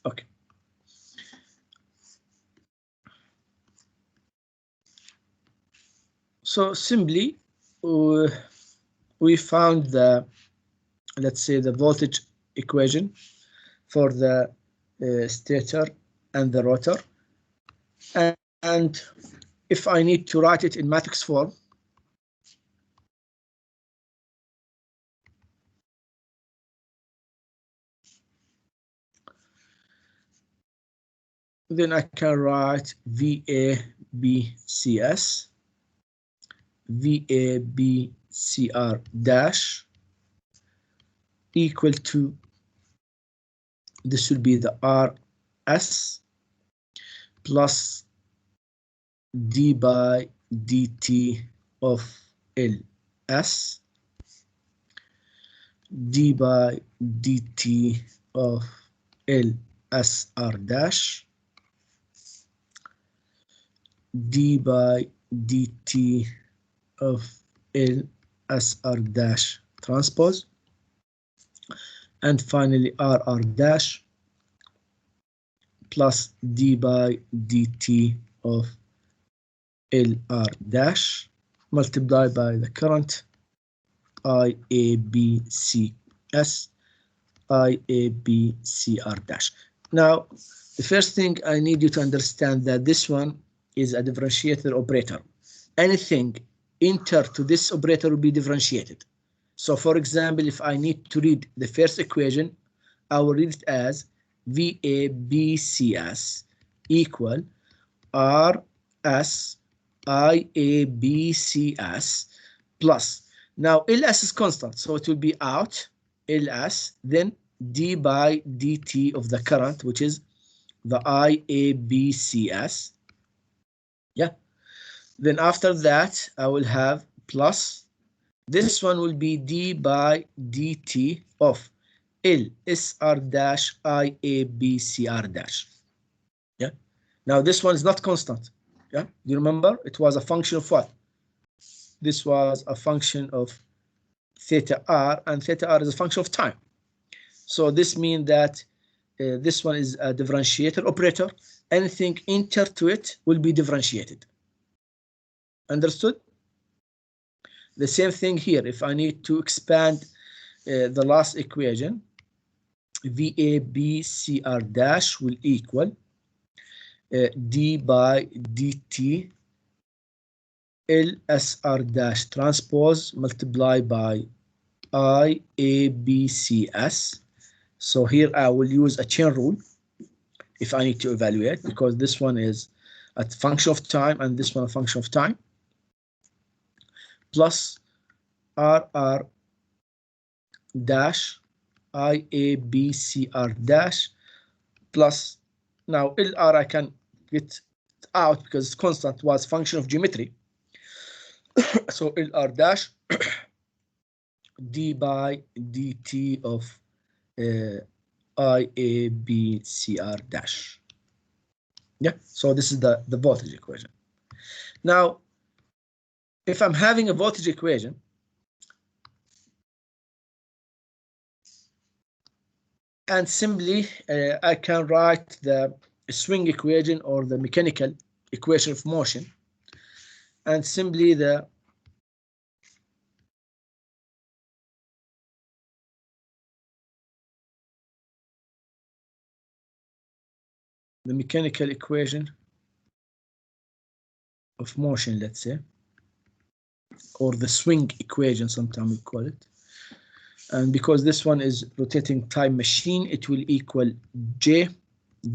Okay. So simply we found the, let's say, the voltage equation for the stator and the rotor, and if I need to write it in matrix form, then I can write VABCS, VABCR dash equal to, this will be the RS plus d by dt of LS, d by dt of LSR dash, d by dt of LSR dash transpose, and finally RR dash plus d by dt of LR dash multiplied by the current IABCS IABCR dash. Now, the first thing I need you to understand that this one is a differentiator operator. Anything enter to this operator will be differentiated. So for example, if I need to read the first equation, I will read it as VABCS equal RS IABCS plus. Now LS is constant, so it will be out LS, then d by dt of the current, which is the IABCS. Yeah. Then after that, I will have plus. This one will be d by dt of LSR dash IABCR dash. Yeah. Now this one is not constant. Yeah. Do you remember? It was a function of what? This was a function of theta r, and theta r is a function of time. So this means that this one is a differentiator operator. Anything enter to it will be differentiated. Understood? The same thing here. If I need to expand the last equation, VABCR dash will equal d by dt LSR dash transpose multiplied by IABCS. So here I will use a chain rule if I need to evaluate, because this one is a function of time and this one a function of time, plus RR dash IABCR dash plus, now LR I can get out because it's constant, was function of geometry. So LR dash d by dt of IABCR dash. Yeah, so this is the voltage equation. Now, if I'm having a voltage equation, and simply I can write the swing equation or the mechanical equation of motion, and simply the mechanical equation of motion, let's say, or the swing equation, sometimes we call it. And because this one is rotating time machine, it will equal J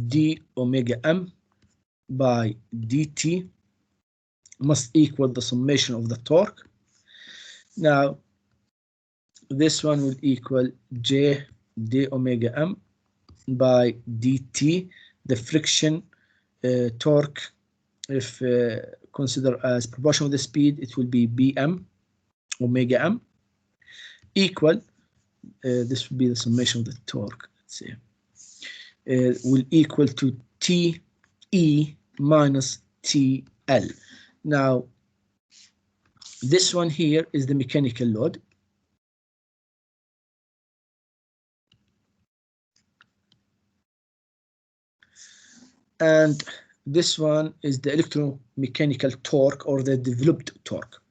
d omega m by dt must equal the summation of the torque. Now, this one will equal J d omega m by dt, the friction torque, if considered as proportional to the speed, it will be Bm omega m equal, this will be the summation of the torque, let's say, will equal to Te minus TL. Now, this one here is the mechanical load. And this one is the electromechanical torque or the developed torque.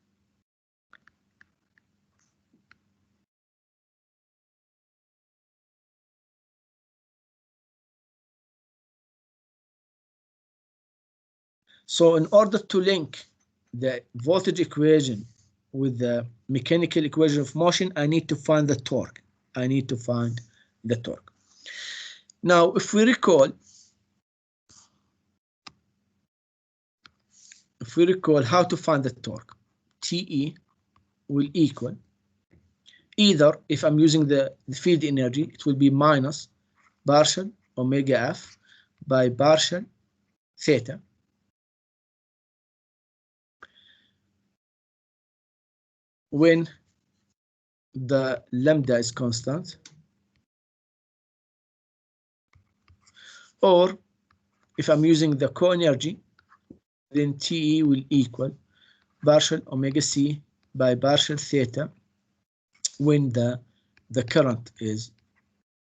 So in order to link the voltage equation with the mechanical equation of motion, I need to find the torque. I need to find the torque. Now, if we recall how to find the torque, TE will equal either, if I'm using the field energy, it will be minus partial omega F by partial theta when the lambda is constant, or if I'm using the co-energy, then TE will equal partial omega C by partial theta when the current is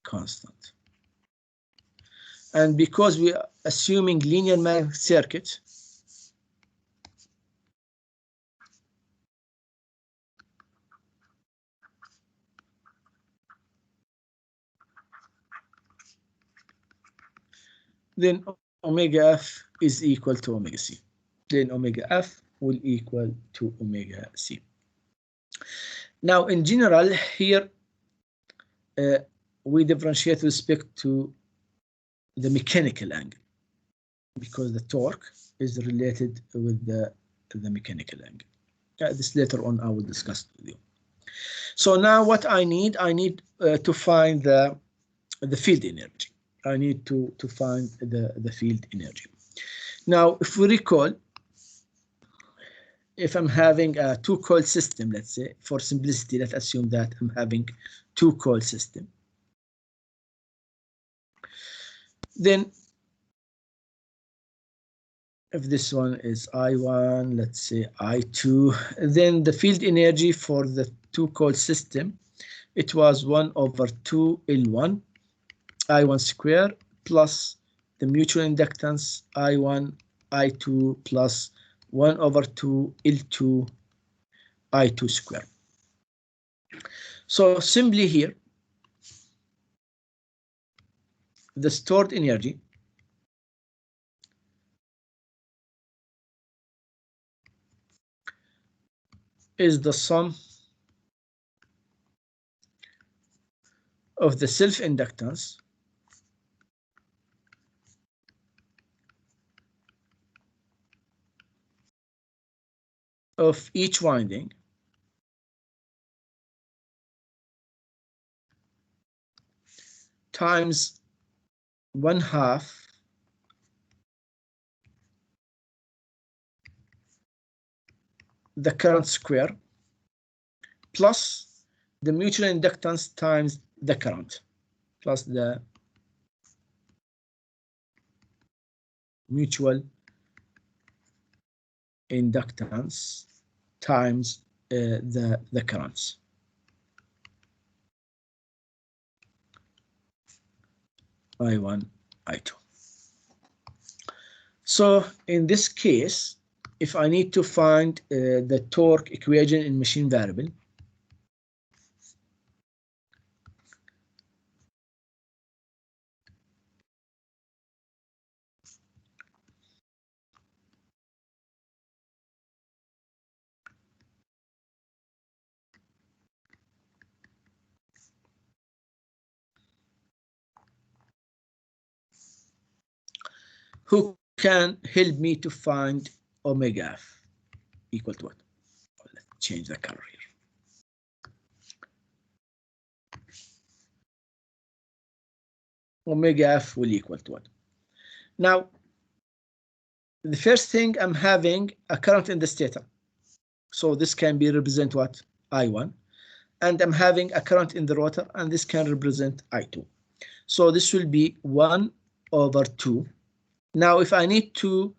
constant. And because we are assuming linear magnetic circuit, then omega F is equal to omega C. Then omega F will equal to omega C. Now, in general, here we differentiate with respect to the mechanical angle because the torque is related with the mechanical angle. This later on I will discuss with you. So now what I need to find the field energy. I need to find the field energy. Now, if we recall, if I'm having a two-coil system, let's say, for simplicity, let's assume that I'm having two-coil system. Then, if this one is I1, let's say I2, then the field energy for the two-coil system, it was 1 over 2 L1, I1 square, plus the mutual inductance I1, I2, plus 1 over 2 L2, I2 square. So simply here, the stored energy is the sum of the self-inductance of each winding times 1/2 the current square plus the mutual inductance times the current plus the mutual inductance times the currents. I1, I2. So in this case, if I need to find the torque equation in machine variable, who can help me to find omega F equal to what? Well, let's change the color here. Omega F will equal to what? Now, the first thing, I'm having a current in the stator. So this can be represent what? I1. And I'm having a current in the rotor, and this can represent I2. So this will be 1 over 2. Now, if I need to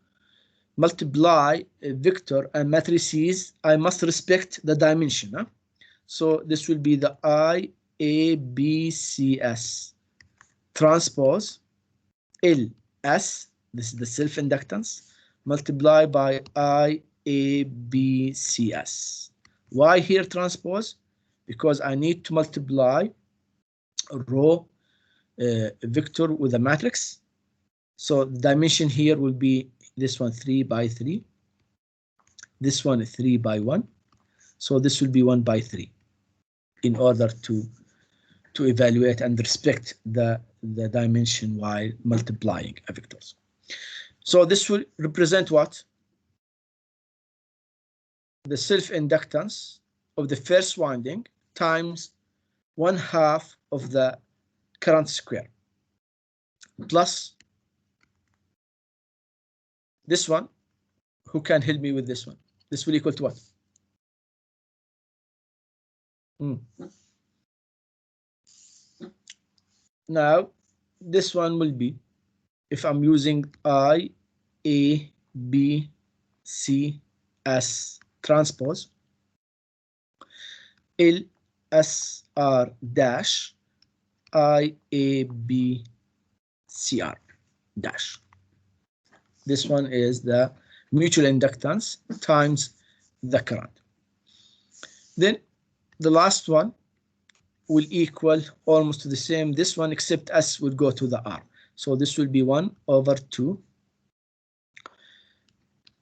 multiply a vector and matrices, I must respect the dimension. Huh? So this will be the IABCS transpose LS This is the self-inductance, multiply by IABCS. Why here transpose? Because I need to multiply row vector with a matrix. So the dimension here will be this one 3 by 3. This one 3 by 1. So this will be 1 by 3 in order to evaluate and respect the dimension while multiplying vectors. So this will represent what? The self-inductance of the first winding times 1/2 of the current square plus this one. Who can help me with this one? This will equal to what? Now, this one will be, if I'm using I, A, B, C as transpose, L, S, R dash, I, A, B, C, R dash. This one is the mutual inductance times the current. Then the last one will equal almost to the same this one, except S will go to the R. So this will be 1/2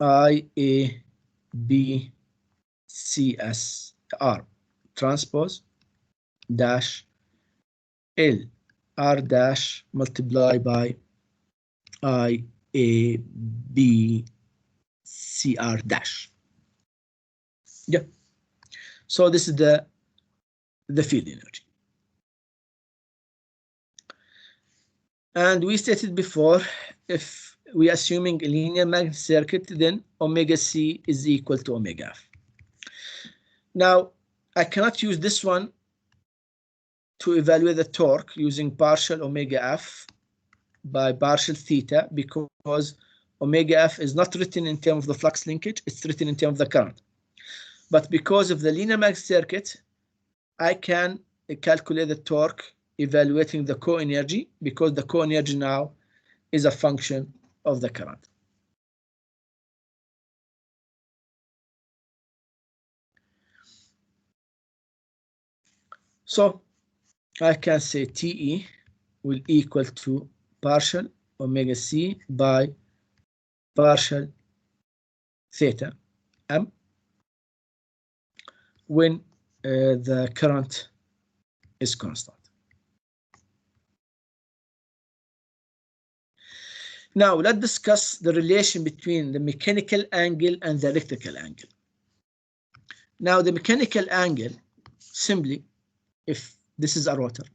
I A B C S R transpose dash L R dash multiply by I A B C R dash. Yeah. So this is the field energy. And we stated before, if we assuming a linear magnetic circuit, then omega C is equal to omega F. Now, I cannot use this one to evaluate the torque using partial omega F by partial theta, because omega F is not written in terms of the flux linkage, it's written in terms of the current. But because of the linear magnetic circuit, I can calculate the torque evaluating the co-energy, because the co-energy now is a function of the current. So I can say TE will equal to partial omega C by partial theta M when the current is constant. Now let's discuss the relation between the mechanical angle and the electrical angle. Now the mechanical angle, simply, if this is a rotor,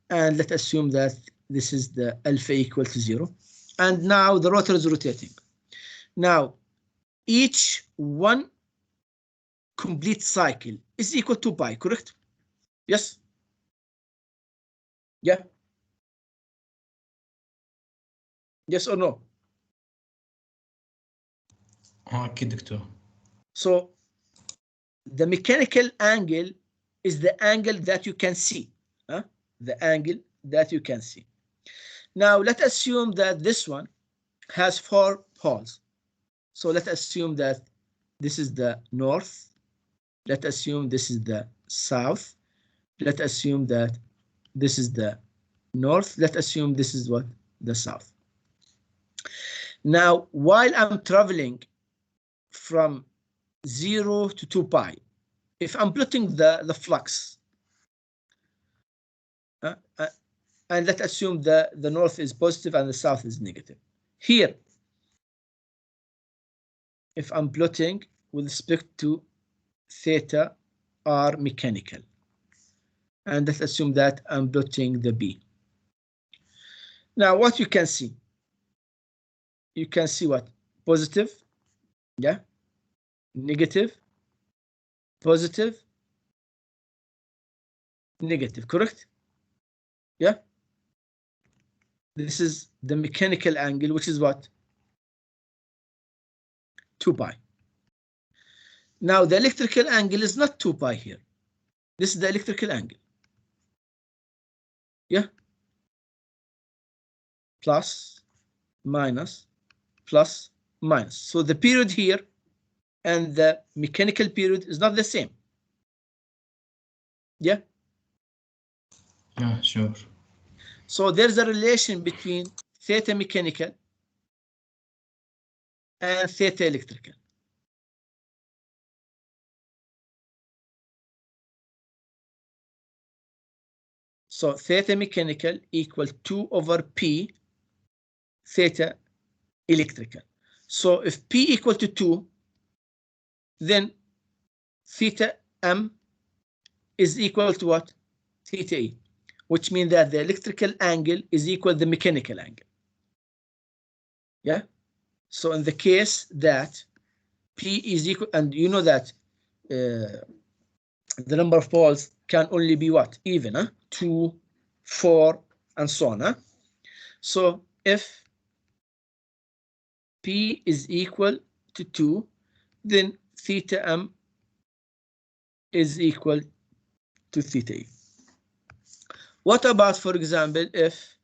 and let's assume that this is the alpha equal to 0, and now the rotor is rotating. Now each one complete cycle is equal to pi, correct? Yes? Yeah? Yes or no? أكيد دكتور. So the mechanical angle is the angle that you can see. The angle that you can see. Now let's assume that this one has 4 poles. So let's assume that this is the north. Let's assume this is the south. Let's assume that this is the north. Let's assume this is what? The south. Now, while I'm traveling from 0 to 2 pi, if I'm plotting the flux, and let's assume the north is positive and the south is negative. Here, if I'm plotting with respect to theta r mechanical, and let's assume that I'm plotting the B. Now, what you can see? You can see what? Positive, yeah, negative, positive, negative, correct? Yeah. This is the mechanical angle, which is what? 2 pi. Now, the electrical angle is not 2 pi here. This is the electrical angle. Yeah. plus, minus, plus, minus. So the period here and the mechanical period is not the same. Yeah. Yeah, sure. So there's a relation between theta mechanical and theta electrical. So theta mechanical equal 2 over P theta electrical. So if P equal to 2, then theta M is equal to what? Theta E, which means that the electrical angle is equal to the mechanical angle. Yeah. So in the case that P is equal, and you know that the number of poles can only be what? Even, huh? 2, 4, and so on. Huh? So if P is equal to 2, then theta M is equal to theta E. What about, for example, if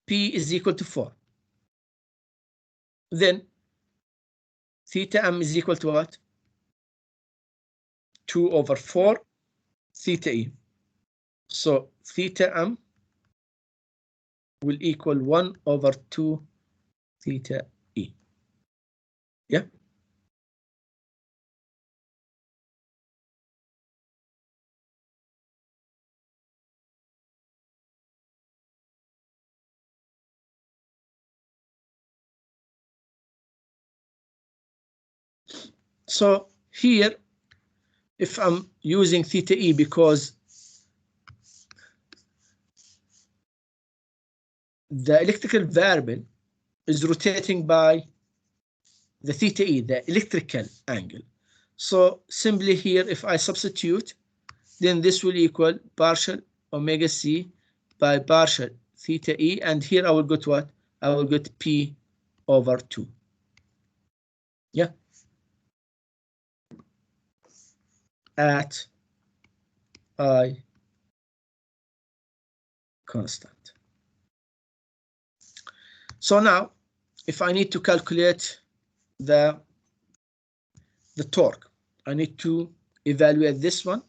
P is equal to 4? Then theta M is equal to what? 2 over 4 theta E. So theta M will equal 1 over 2 theta E. Yeah. So here, if I'm using theta E because the electrical variable is rotating by the theta E, the electrical angle. So simply here, if I substitute, then this will equal partial omega C by partial theta E, and here I will get what? I will get P over 2. Yeah. At I constant. So now, if I need to calculate the torque, I need to evaluate this one,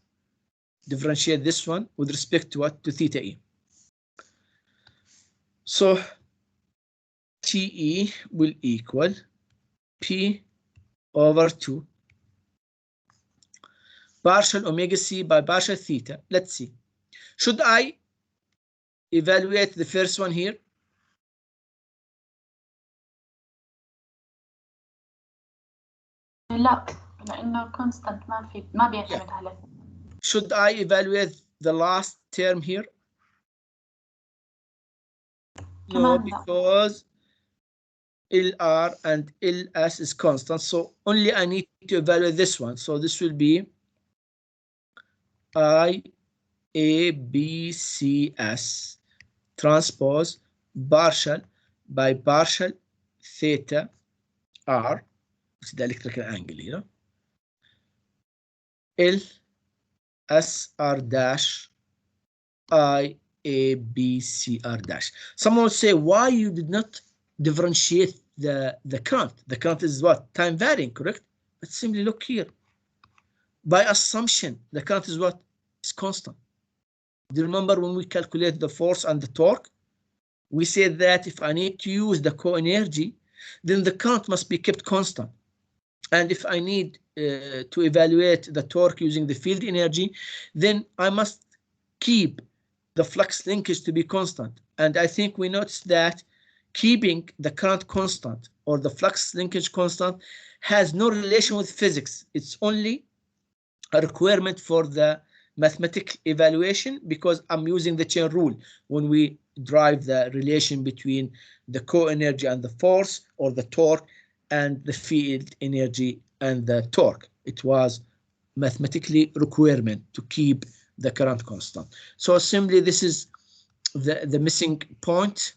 differentiate this one with respect to what? To theta E. So TE will equal P over 2 partial omega C by partial theta. Let's see. Should I evaluate the first one here? لا لأنه constant ما بيعتمد عليه. Should I evaluate the last term here? No, because LR and LS is constant, so only I need to evaluate this one. So this will be IABCS transpose partial by partial theta R, which is the electrical angle, you know, L S R dash I A B C R dash. Someone will say, why you did not differentiate the current? The current is what? Time varying, correct? But simply look here. By assumption, the current is what? It's constant. Do you remember when we calculate the force and the torque? We said that if I need to use the co-energy, then the current must be kept constant. And if I need to evaluate the torque using the field energy, then I must keep the flux linkage to be constant. And I think we noticed that keeping the current constant or the flux linkage constant has no relation with physics. It's only a requirement for the mathematical evaluation because I'm using the chain rule when we drive the relation between the co-energy and the force, or the torque and the field energy and the torque. It was mathematically requirement to keep the current constant. So simply this is the missing point,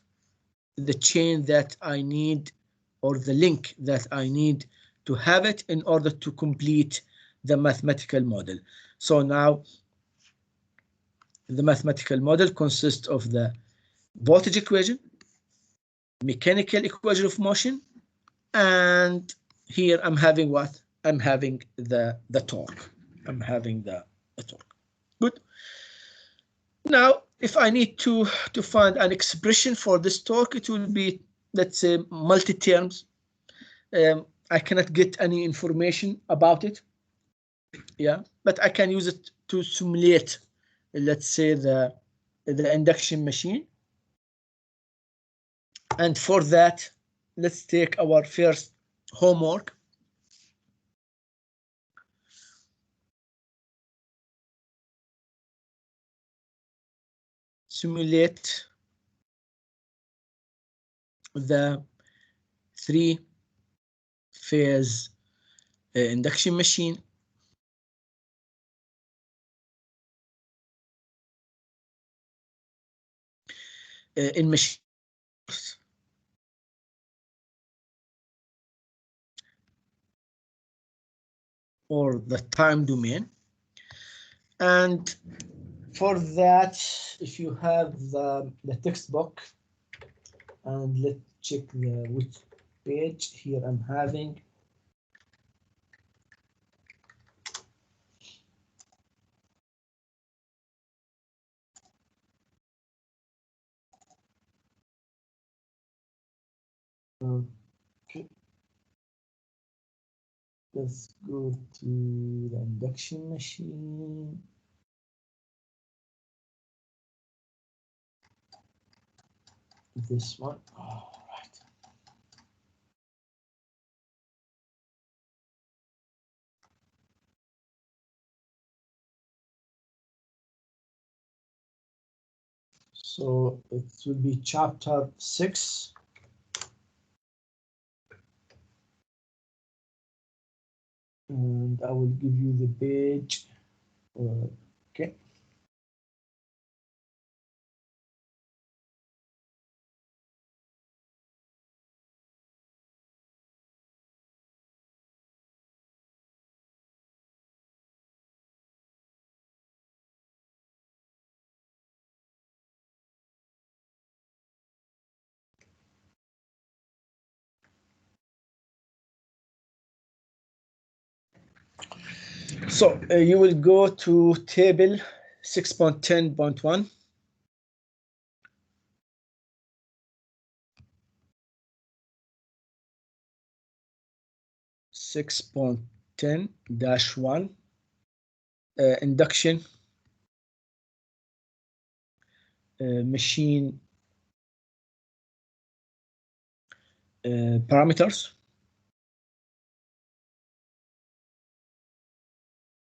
the chain that I need, or the link that I need to have it in order to complete the mathematical model. So now the mathematical model consists of the voltage equation, mechanical equation of motion, and here I'm having what? I'm having the torque. I'm having the torque. Good. Now, if I need to find an expression for this torque, it will be, let's say, multi-terms. I cannot get any information about it. Yeah, but I can use it to simulate, let's say, the induction machine. And for that, let's take our first homework. Simulate the three-phase induction machine in machine or the time domain. And for that, if you have the textbook, and let's check which page here I'm having. Okay. Let's go to the induction machine. This one. All right. So it will be chapter 6. And I will give you the page. Okay. So you will go to table 6.10.1. Six point ten -1 induction machine parameters,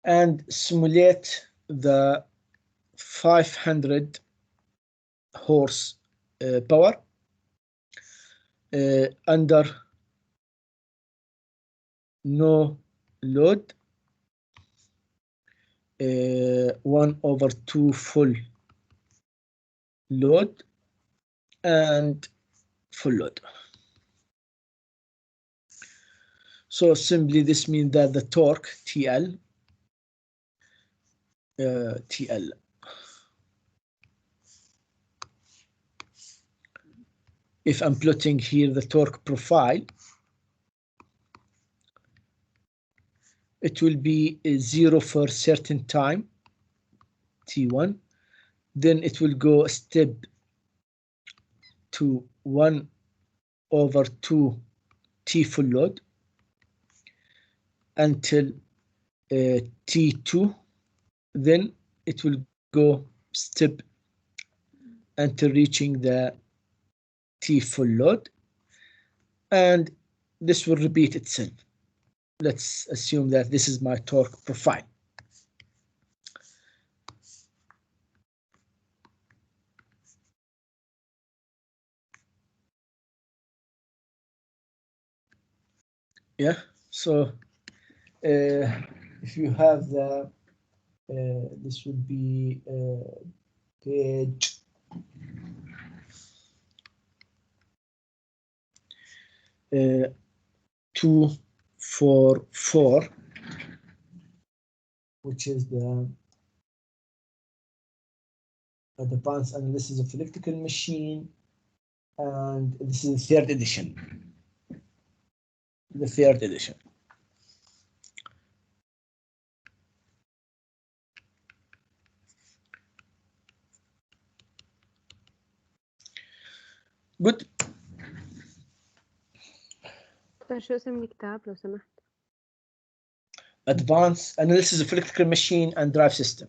and simulate the 500 horse power under no load, 1/2 full load, and full load. So simply this means that the torque TL if I'm plotting here the torque profile, it will be 0 for certain time, T1. Then it will go a step to 1/2 T full load until T2. Then it will go step until reaching the T full load. And this will repeat itself. Let's assume that this is my torque profile. Yeah, so if you have the this would be page 244, which is the advanced analysis of electrical machine, and this is the third edition. The third edition. Good. دكتور شو اسم الكتاب لو سمحت؟ Advanced Analysis of Electrical Machine and Drive System.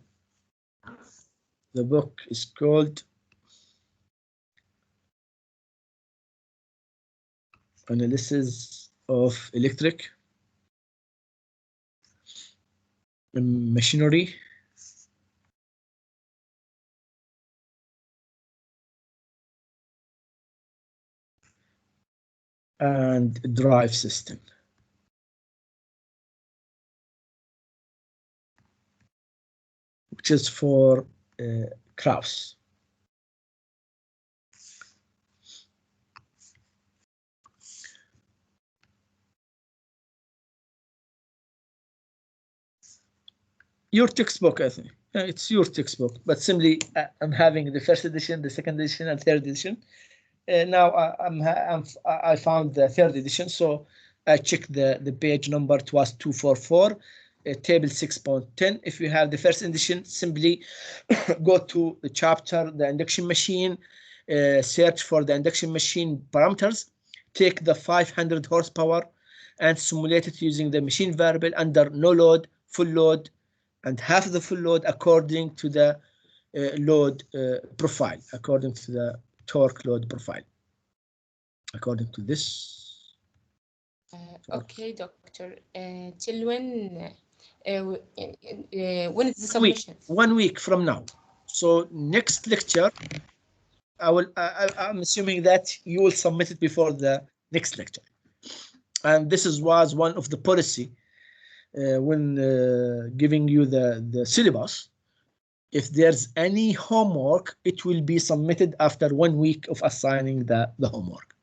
The book is called Analysis of Electric Machinery and Drive System. Which is for Kraus. Your textbook, I think. It's your textbook, but simply I'm having the first edition, the second edition, and third edition. Now I found the third edition, so I checked the page number. It was 244, table 6.10. If you have the first edition, simply go to the chapter, the induction machine, search for the induction machine parameters, take the 500 horsepower and simulate it using the machine variable under no load, full load, and half the full load according to the load profile, according to the torque load profile, according to this. Okay, doctor. Till when is the submission? 1 week from now. So next lecture, I'm assuming that you will submit it before the next lecture. And this was one of the policy when giving you the syllabus. If there's any homework, it will be submitted after 1 week of assigning the homework.